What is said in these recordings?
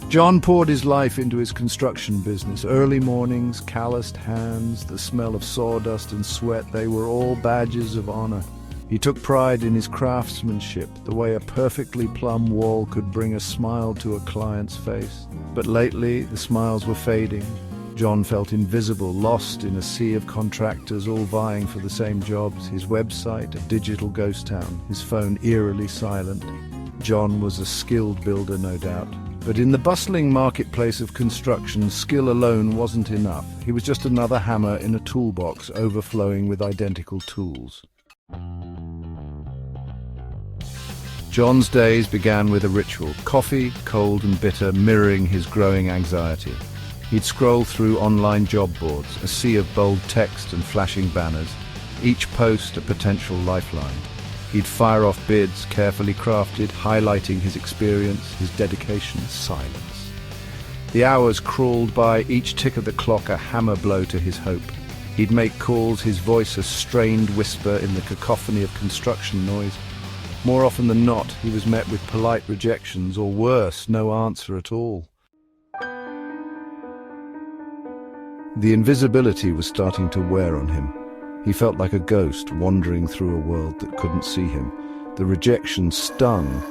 John poured his life into his construction business. Early mornings, calloused hands, the smell of sawdust and sweat, they were all badges of honor. He took pride in his craftsmanship, the way a perfectly plumb wall could bring a smile to a client's face. But lately, the smiles were fading. John felt invisible, lost in a sea of contractors all vying for the same jobs. His website, a digital ghost town, his phone eerily silent. John was a skilled builder, no doubt. But in the bustling marketplace of construction, skill alone wasn't enough. He was just another hammer in a toolbox overflowing with identical tools. John's days began with a ritual: coffee, cold and bitter, mirroring his growing anxiety. He'd scroll through online job boards, a sea of bold text and flashing banners, each post a potential lifeline. He'd fire off bids, carefully crafted, highlighting his experience, his dedication. Silence. The hours crawled by, each tick of the clock a hammer blow to his hope. He'd make calls, his voice a strained whisper in the cacophony of construction noise. More often than not, he was met with polite rejections, or worse, no answer at all. The invisibility was starting to wear on him. He felt like a ghost wandering through a world that couldn't see him. The rejection stung,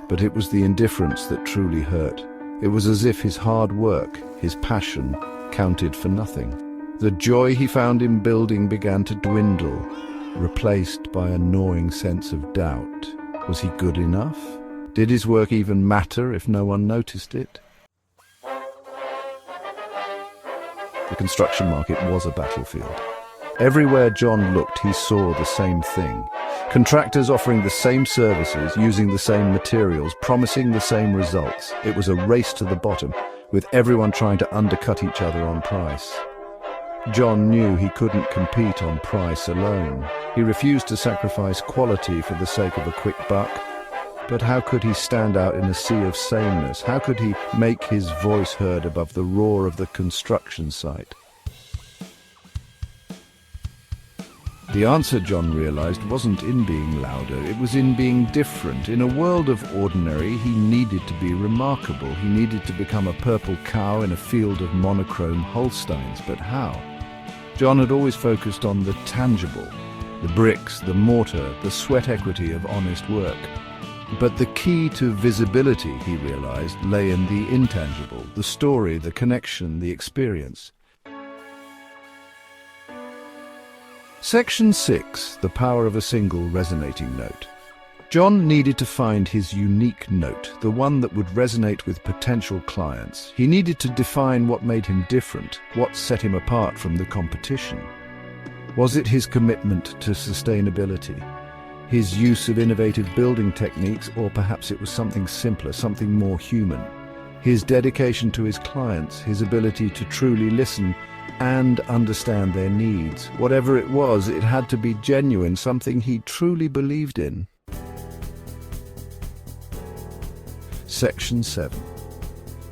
but it was the indifference that truly hurt. It was as if his hard work, his passion, counted for nothing. The joy he found in building began to dwindle, replaced by a gnawing sense of doubt. Was he good enough? Did his work even matter if no one noticed it? The construction market was a battlefield. Everywhere John looked, he saw the same thing. Contractors offering the same services, using the same materials, promising the same results. It was a race to the bottom, with everyone trying to undercut each other on price. John knew he couldn't compete on price alone. He refused to sacrifice quality for the sake of a quick buck. But how could he stand out in a sea of sameness? How could he make his voice heard above the roar of the construction site? The answer, John realized, wasn't in being louder, it was in being different. In a world of ordinary, he needed to be remarkable. He needed to become a purple cow in a field of monochrome Holsteins. But how? John had always focused on the tangible, the bricks, the mortar, the sweat equity of honest work. But the key to visibility, he realized, lay in the intangible, the story, the connection, the experience. Section 6, the power of a single resonating note. John needed to find his unique note, the one that would resonate with potential clients. He needed to define what made him different, what set him apart from the competition. Was it his commitment to sustainability, his use of innovative building techniques, or perhaps it was something simpler, something more human? His dedication to his clients, his ability to truly listen and understand their needs. Whatever it was, it had to be genuine, something he truly believed in. Section 7.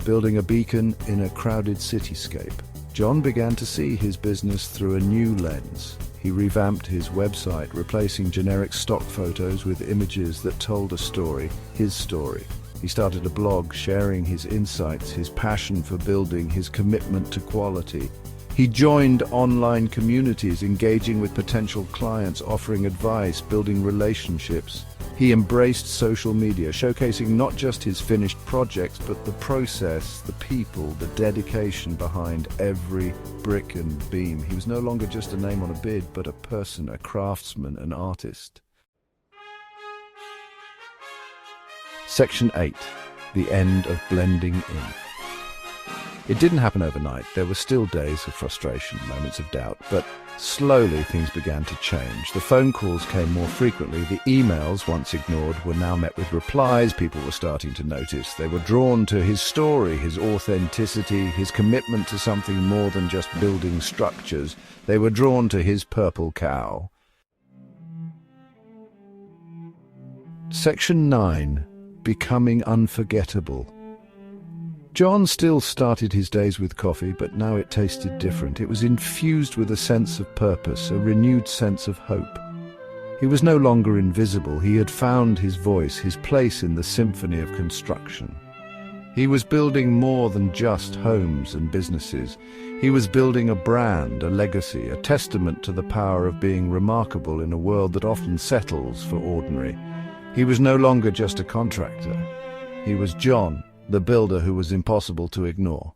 Building a beacon in a crowded cityscape. John began to see his business through a new lens. He revamped his website, replacing generic stock photos with images that told a story, his story. He started a blog sharing his insights, his passion for building, his commitment to quality. He joined online communities, engaging with potential clients, offering advice, building relationships. He embraced social media, showcasing not just his finished projects, but the process, the people, the dedication behind every brick and beam. He was no longer just a name on a bid, but a person, a craftsman, an artist. Section 8. The end of blending in. It didn't happen overnight. There were still days of frustration, moments of doubt, but slowly things began to change. The phone calls came more frequently. The emails, once ignored, were now met with replies. People were starting to notice. They were drawn to his story, his authenticity, his commitment to something more than just building structures. They were drawn to his purple cow. Section 9. Becoming unforgettable. John still started his days with coffee, but now it tasted different. It was infused with a sense of purpose, a renewed sense of hope. He was no longer invisible. He had found his voice, his place in the symphony of construction. He was building more than just homes and businesses. He was building a brand, a legacy, a testament to the power of being remarkable in a world that often settles for ordinary. He was no longer just a contractor. He was John, the builder who was impossible to ignore.